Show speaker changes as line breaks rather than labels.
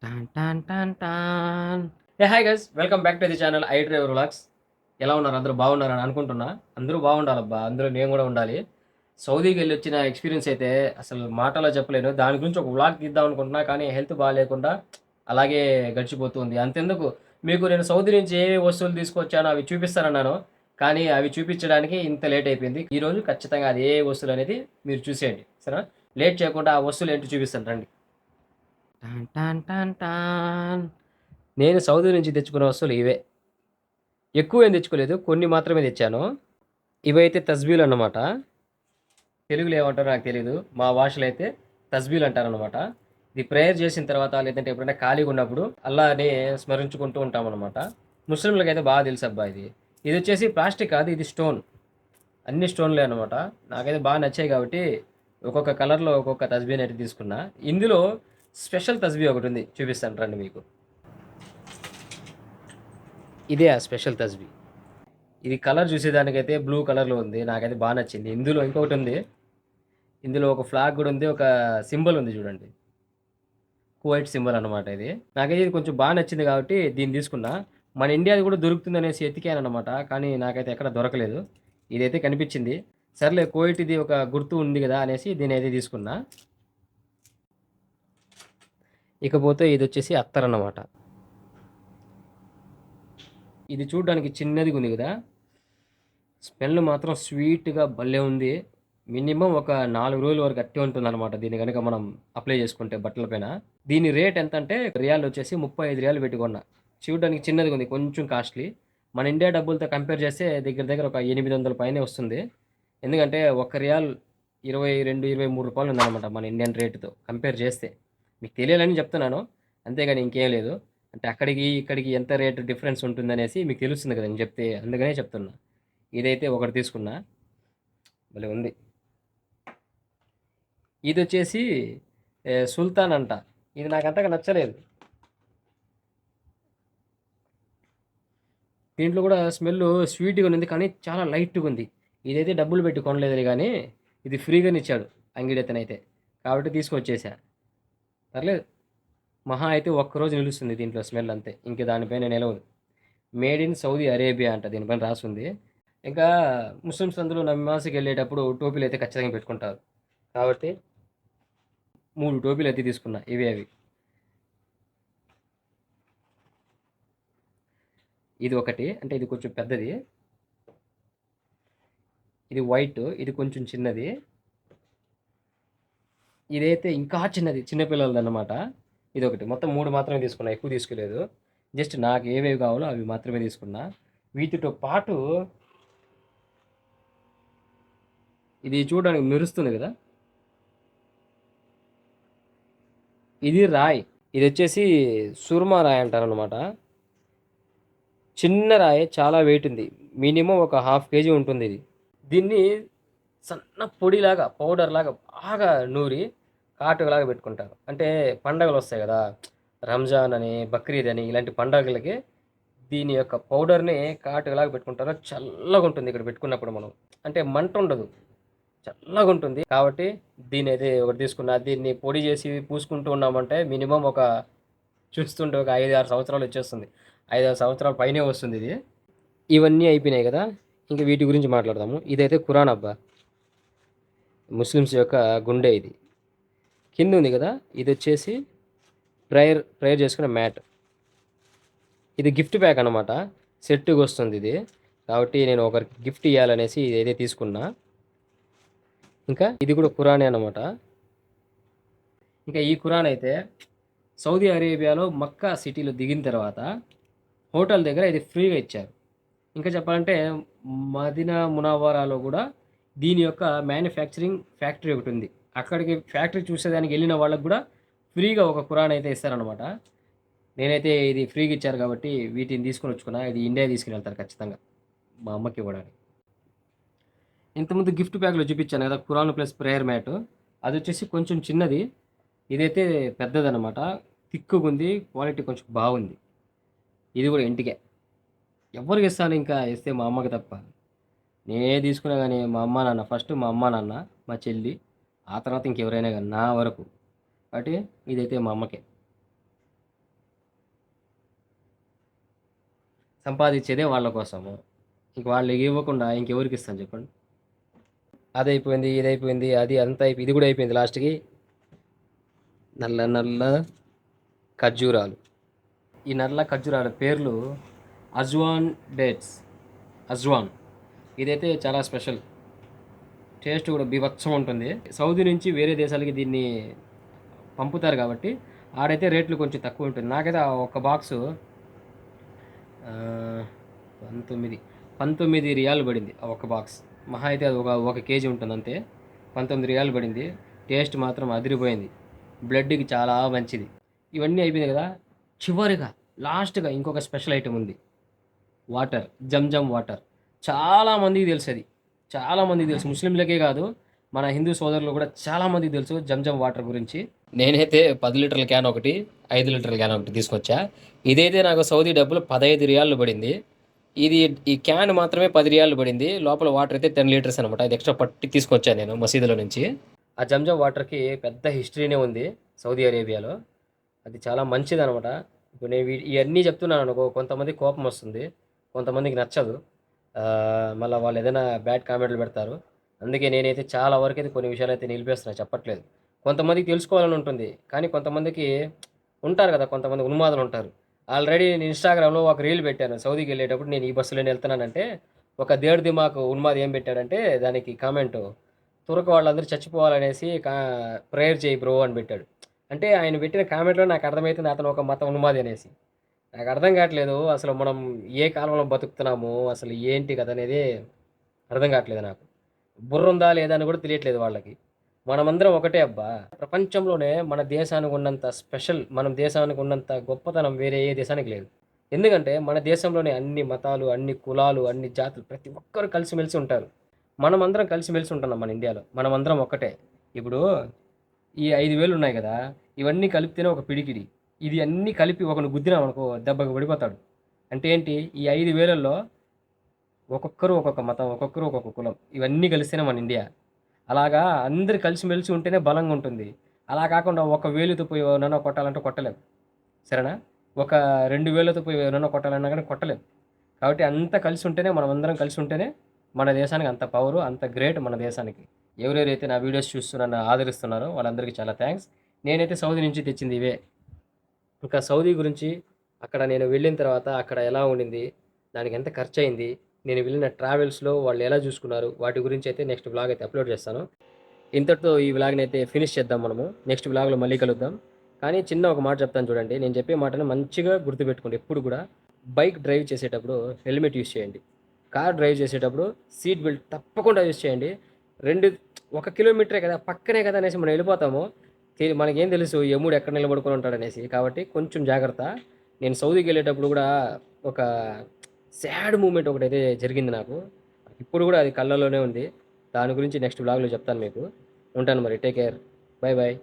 Tan tan tan tan. Hi guys, welcome back to the channel I driver vlogs. ఎలా ఉన్నారు? అందరూ బాగున్నారని అనుకుంటున్నా. అందరూ బాగుండాలబ్బా, అందులో నేను కూడా ఉండాలి. సౌదీకి వెళ్ళి వచ్చిన ఎక్స్పీరియన్స్ అయితే అసలు మాటలో చెప్పలేను. దాని గురించి ఒక వ్లాగ్ తీద్దాం అనుకుంటున్నా, కానీ హెల్త్ బాగాలేకుండా అలాగే గడిచిపోతుంది. అంతెందుకు, మీకు నేను సౌదీ నుంచి ఏ వస్తువులు తీసుకొచ్చానో అవి చూపిస్తానన్నాను, కానీ అవి చూపించడానికి ఇంత లేట్ అయిపోయింది. ఈరోజు ఖచ్చితంగా అది ఏ వస్తువులు అనేది మీరు చూసేయండి, సరేనా? లేట్ చేయకుండా ఆ వస్తువులు ఏంటి చూపిస్తాను, రండి. Tan tan tan tan. నేను సౌదీ నుంచి తెచ్చుకున్న వస్తువులు ఇవే. ఎక్కువ ఏం తెచ్చుకోలేదు, కొన్ని మాత్రమే తెచ్చాను. ఇవైతే తస్బీలు అన్నమాట. తెలుగులో ఏమంటారో నాకు తెలియదు, మా భాషలో అయితే తస్బీలు అంటారనమాట. ఇది ప్రేయర్ చేసిన తర్వాత, లేదంటే ఎప్పుడైనా ఖాళీగా ఉన్నప్పుడు అల్లాని స్మరించుకుంటూ ఉంటాం అనమాట. ముస్లింలకు అయితే బాగా తెలుసు అబ్బా ఇది. ఇది వచ్చేసి ప్లాస్టిక్ కాదు, ఇది స్టోన్. అన్ని స్టోన్లే అనమాట. నాకైతే బాగా నచ్చాయి కాబట్టి ఒక్కొక్క కలర్లో ఒక్కొక్క తస్బీని అయితే తీసుకున్నా. ఇందులో స్పెషల్ తస్బీ ఒకటి ఉంది, చూపిస్తాను రండి మీకు. ఇదే ఆ స్పెషల్ తస్బీ. ఇది కలర్ చూసేదానికైతే బ్లూ కలర్లో ఉంది, నాకైతే బాగా నచ్చింది. ఇందులో ఇంకొకటి ఉంది, ఇందులో ఒక ఫ్లాగ్ కూడా ఉంది, ఒక సింబల్ ఉంది చూడండి, కువైట్ సింబల్ అనమాట ఇది. నాకైతే ఇది కొంచెం బాగా నచ్చింది కాబట్టి దీన్ని తీసుకున్నా. మన ఇండియాది కూడా దొరుకుతుంది అనేసి ఎతికాను అనమాట, కానీ నాకైతే ఎక్కడ దొరకలేదు. ఇదైతే కనిపించింది. సర్లే, కువైట్ ఇది ఒక గుర్తు ఉంది కదా అనేసి దీని అయితే తీసుకున్నా. ఇకపోతే ఇది వచ్చేసి అత్తర్ అన్నమాట. ఇది చూడడానికి చిన్నదిగా ఉంది కదా, స్మెల్ మాత్రం స్వీట్గా భలే ఉంది. మినిమం ఒక 4 రోజుల వరకు అట్టే ఉంటుంది అనమాట, దీన్ని కనుక మనం అప్లై చేసుకుంటే బట్టల పైన. దీని రేట్ ఎంత అంటే, రియాల్ వచ్చేసి 35 రియాలు పెట్టుకున్నా. చూడడానికి చిన్నదిగా ఉంది, కొంచెం కాస్ట్లీ. మన ఇండియా డబ్బులతో కంపేర్ చేస్తే దగ్గర దగ్గర ఒక 800 పైనే వస్తుంది. ఎందుకంటే ఒక రియాల్ 22-23 రూపాయలు ఉందన్నమాట మన ఇండియన్ రేటుతో కంపేర్ చేస్తే. మీకు తెలియాలని చెప్తున్నాను, అంతేగాని ఇంకేం లేదు. అంటే అక్కడికి ఇక్కడికి ఎంత రేటు డిఫరెన్స్ ఉంటుందనేసి మీకు తెలుస్తుంది కదా నేను చెప్తే, అందుకనే చెప్తున్నా. ఇదైతే ఒకటి తీసుకున్నా, భలే ఉంది. ఇది వచ్చేసి సుల్తాన్ అంట. ఇది నాకు అంతగా నచ్చలేదు. దీంట్లో కూడా స్మెల్ స్వీట్గా ఉంది, కానీ చాలా లైట్గా ఉంది. ఇదైతే డబ్బులు పెట్టి కొనలేదు కానీ ఇది ఫ్రీగానే ఇచ్చాడు అంగిడెత్తనైతే, కాబట్టి తీసుకొచ్చేసా. పర్లేదు, మహా అయితే ఒక్కరోజు నిలుస్తుంది దీంట్లో స్మెల్, అంతే. ఇంక దానిపైన నిలవదు. మేడ్ ఇన్ సౌదీ అరేబియా అంట దీనిపైన రాసుంది. ఇంకా ముస్లిమ్స్ అందరూ నమాజ్కి వెళ్ళేటప్పుడు టోపీలు అయితే ఖచ్చితంగా పెట్టుకుంటారు, కాబట్టి 3 టోపీలు అయితే తీసుకున్నా, ఇవి అవి. ఇది ఒకటి, అంటే ఇది కొంచెం పెద్దది. ఇది వైట్, ఇది కొంచెం చిన్నది. ఇదైతే ఇంకా చిన్నది, చిన్నపిల్లలది అనమాట. ఇది ఒకటి. మొత్తం 3 మాత్రమే తీసుకున్నా, ఎక్కువ తీసుకోలేదు. జస్ట్ నాకు ఏవేవి కావాలో అవి మాత్రమే తీసుకున్నా. వీటితో పాటు ఇది చూడడానికి మెరుస్తుంది కదా, ఇది రాయి. ఇది వచ్చేసి సుర్మా రాయి అంటారనమాట. చిన్న రాయి, చాలా వెయిట్ ఉంది. మినిమం ఒక హాఫ్ కేజీ ఉంటుంది ఇది. దీన్ని సన్న పొడిలాగా, పౌడర్ లాగా బాగా నూరి కాటుకలాగా పెట్టుకుంటారు. అంటే పండగలు వస్తాయి కదా, రంజాన్ అని, బక్రీద్ అని, ఇలాంటి పండగలకి దీని యొక్క పౌడర్ని కాటుకలాగా పెట్టుకుంటారు. చల్లగా ఉంటుంది ఇక్కడ పెట్టుకున్నప్పుడు మనం, అంటే మంట ఉండదు, చల్లగా ఉంటుంది. కాబట్టి దీని అయితే ఒకటి తీసుకున్నా. దీన్ని పొడి చేసి పూసుకుంటూ ఉన్నామంటే మినిమం ఒక, చూస్తుంటే ఒక 5-6 సంవత్సరాలు వచ్చేస్తుంది. 5-6 సంవత్సరాల పైనే వస్తుంది ఇది. ఇవన్నీ అయిపోయినాయి కదా, ఇంకా వీటి గురించి మాట్లాడదాము. ఇదైతే ఖురాన్ అబ్బా, ముస్లిమ్స్ యొక్క గుండె ఇది. కింద ఉంది కదా, ఇది వచ్చేసి ప్రేయర్ ప్రేయర్ చేసుకునే మ్యాట్. ఇది గిఫ్ట్ ప్యాక్ అనమాట, సెట్గా వస్తుంది ఇది. కాబట్టి నేను ఒకరికి గిఫ్ట్ ఇవ్వాలనేసి ఇదైతే తీసుకున్నా. ఇంకా ఇది కూడా ఖురానే అనమాట. ఇంకా ఈ ఖురాన్ అయితే సౌదీ అరేబియాలో మక్కా సిటీలో దిగిన తర్వాత హోటల్ దగ్గర ఇది ఫ్రీగా ఇచ్చారు. ఇంకా చెప్పాలంటే మదీనా మునవ్వరాలో కూడా దీని యొక్క మ్యానుఫ్యాక్చరింగ్ ఫ్యాక్టరీ ఒకటి ఉంది. అక్కడికి ఫ్యాక్టరీ చూసేదానికి వెళ్ళిన వాళ్ళకి కూడా ఫ్రీగా ఒక ఖురాన్ అయితే ఇస్తారనమాట. నేనైతే ఇది ఫ్రీగా ఇచ్చారు కాబట్టి వీటిని తీసుకొని వచ్చుకున్నా. ఇది ఇండియా తీసుకుని వెళ్తారు ఖచ్చితంగా, మా అమ్మకి ఇవ్వడానికి. ఇంతకుముందు గిఫ్ట్ ప్యాక్లో చూపించాను కదా, ఖురాన్ ప్లస్ ప్రేయర్ మ్యాట్. అది వచ్చేసి కొంచెం చిన్నది, ఇదైతే పెద్దదనమాట. థిక్గా ఉంది, క్వాలిటీ కొంచెం బాగుంది. ఇది కూడా ఇంటికే. ఎవరికి ఇస్తాను ఇంకా, ఇస్తే మా అమ్మకి తప్ప. నేనే తీసుకున్నా కానీ మా అమ్మ నాన్న ఫస్ట్, మా అమ్మ నాన్న, మా చెల్లి, ఆ తర్వాత ఇంకెవరైనా కానీ నా వరకు. కాబట్టి ఇదైతే మా అమ్మకే. సంపాదించేదే వాళ్ళ కోసము. ఇంక వాళ్ళు ఇవ్వకుండా ఇంకెవరికి ఇస్తాను చెప్పండి. అదయిపోయింది, ఇదయిపోయింది, అది అంతా అయిపోయి ఇది కూడా అయిపోయింది లాస్ట్‌కి. నల్ల నల్ల ఖర్జూరాలు. ఈ నల్ల ఖర్జూరాల పేర్లు అజ్వాన్ డేట్స్. అజ్వాన్. ఇదైతే చాలా స్పెషల్. టేస్ట్ కూడా బీభత్సం ఉంటుంది. సౌదీ నుంచి వేరే దేశాలకి దీన్ని పంపుతారు కాబట్టి ఆడైతే రేట్లు కొంచెం తక్కువ ఉంటుంది. నాకైతే ఆ ఒక్క బాక్సు 19 19 రియాలు పడింది ఆ ఒక్క బాక్స్. మహా అయితే అది ఒక కేజీ ఉంటుంది అంతే. 19 రియాలు పడింది. టేస్ట్ మాత్రం అదిరిపోయింది. బ్లడ్కి చాలా మంచిది. ఇవన్నీ అయిపోయింది కదా, చివరిగా లాస్ట్గా ఇంకొక స్పెషల్ ఐటెం ఉంది. Water, Zamzam water. చాలామందికి తెలుసు అది. చాలామందికి తెలుసు, ముస్లింలకే కాదు మన హిందూ సోదరులు కూడా చాలామందికి తెలుసు జంజమ్ వాటర్ గురించి. నేనైతే 10 లీటర్ల క్యాన్ ఒకటి, 5 లీటర్ల క్యాన్ ఒకటి తీసుకొచ్చా. ఇదైతే నాకు సౌదీ డబ్బులు 15 రియాలు పడింది. ఇది ఈ క్యాన్ మాత్రమే 10 రియాలు పడింది. లోపల వాటర్ అయితే 10 లీటర్స్ అనమాట. ఇది ఎక్స్ట్రా పట్టి తీసుకొచ్చాను నేను మసీదులో నుంచి. ఆ జంజమ్ వాటర్కి పెద్ద హిస్టరీనే ఉంది సౌదీ అరేబియాలో. అది చాలా మంచిదనమాట. ఇప్పుడు నేను ఇవన్నీ చెప్తున్నాను అనుకో, కొంతమంది కోపం వస్తుంది, కొంతమందికి నచ్చదు. మళ్ళీ వాళ్ళు ఏదైనా బ్యాడ్ కామెంట్లు పెడతారు. అందుకే నేనైతే చాలా వరకు అయితే కొన్ని విషయాలు అయితే నిలిపేస్తున్నా, చెప్పట్లేదు. కొంతమందికి తెలుసుకోవాలని ఉంటుంది, కానీ కొంతమందికి ఉంటారు కదా, కొంతమంది ఉన్మాదులు ఉంటారు. ఆల్రెడీ నేను ఇన్స్టాగ్రామ్లో ఒక రీల్ పెట్టాను. సౌదీకి వెళ్ళేటప్పుడు నేను ఈ బస్సులోనే వెళ్తున్నానంటే ఒక దేడు దిమాకు ఉన్మాది ఏం పెట్టాడంటే దానికి కామెంటు, తురక వాళ్ళందరూ చచ్చిపోవాలనేసి ప్రేయర్ చేయి బ్రో అని పెట్టాడు. అంటే ఆయన పెట్టిన కామెంట్లో నాకు అర్థమవుతుంది అతను ఒక మత ఉన్మాది అనేసి. నాకు అర్థం కావట్లేదు అసలు మనం ఏ కాలంలో బతుకుతున్నాము, అసలు ఏంటి కథ అనేది అర్థం కావట్లేదు నాకు. బుర్ర ఉందా లేదా అని కూడా తెలియట్లేదు వాళ్ళకి. మనమందరం ఒకటే అబ్బా. ప్రపంచంలోనే మన దేశానికి ఉన్నంత స్పెషల్, మన దేశానికి ఉన్నంత గొప్పతనం వేరే ఏ దేశానికి లేదు. ఎందుకంటే మన దేశంలోనే అన్ని మతాలు, అన్ని కులాలు, అన్ని జాతులు, ప్రతి ఒక్కరు కలిసిమెలిసి ఉంటారు. మనమందరం కలిసిమెలిసి ఉంటున్నాం మన ఇండియాలో. మనమందరం ఒక్కటే. ఇప్పుడు ఈ 5,000 ఉన్నాయి కదా, ఇవన్నీ కలిపితేనే ఒక పిడికిడి. ఇది అన్నీ కలిపి ఒకని గుద్దినామనుకో దెబ్బకి పడిపోతాడు. అంటే ఏంటి, ఈ 5,000లో ఒక్కొక్కరు ఒక్కొక్క మతం, ఒక్కొక్కరు ఒక్కొక్క కులం, ఇవన్నీ కలిస్తేనే మన ఇండియా. అలాగా అందరు కలిసిమెలిసి ఉంటేనే బలంగా ఉంటుంది. అలా కాకుండా ఒక వేలుతో పోయి ఎవరినైనా కొట్టాలంటే కొట్టలేం. సరేనా? ఒక 2 వేలతో పోయి ఎవరైనా కొట్టాలన్నా కానీ కొట్టలేం. కాబట్టి అంతా కలిసి ఉంటేనే, మనం అందరం కలిసి ఉంటేనే మన దేశానికి అంత పవరు, అంత గ్రేట్ మన దేశానికి. ఎవరెవరైతే నా వీడియోస్ చూస్తూ నన్ను ఆదరిస్తున్నారో వాళ్ళందరికీ చాలా థ్యాంక్స్. నేనైతే సౌదీ నుంచి తెచ్చింది ఇవే. ఇంకా సౌదీ గురించి, అక్కడ నేను వెళ్ళిన తర్వాత అక్కడ ఎలా ఉండింది, దానికి ఎంత ఖర్చు అయింది, నేను వెళ్ళిన ట్రావెల్స్లో వాళ్ళు ఎలా చూసుకున్నారు, వాటి గురించి అయితే నెక్స్ట్ వ్లాగ్ అయితే అప్లోడ్ చేస్తాను. ఇంతటితో ఈ వ్లాగ్ని అయితే ఫినిష్ చేద్దాం మనము. నెక్స్ట్ వ్లాగ్లో మళ్ళీ కలుద్దాం. కానీ చిన్న ఒక మాట చెప్తాను చూడండి, నేను చెప్పే మాటను మంచిగా గుర్తుపెట్టుకోండి. ఎప్పుడు కూడా బైక్ డ్రైవ్ చేసేటప్పుడు హెల్మెట్ యూస్ చేయండి. కార్ డ్రైవ్ చేసేటప్పుడు సీట్ బెల్ట్ తప్పకుండా యూస్ చేయండి. రెండు 1 కిలోమీటరే కదా, పక్కనే కదా అనేసి మనం వెళ్ళిపోతాము. మనకేం తెలుసు యముడు ఎక్కడ నిలబడుకొని ఉంటాడనేసి. కాబట్టి కొంచెం జాగ్రత్త. నేను సౌదీకి వెళ్ళేటప్పుడు కూడా ఒక సాడ్ మూమెంట్ ఒకటైతే జరిగింది నాకు. ఇప్పుడు కూడా అది కళ్ళలోనే ఉంది. దాని గురించి నెక్స్ట్ వ్లాగ్లో చెప్తాను మీకు. ఉంటాను మరి. Take care. Bye bye.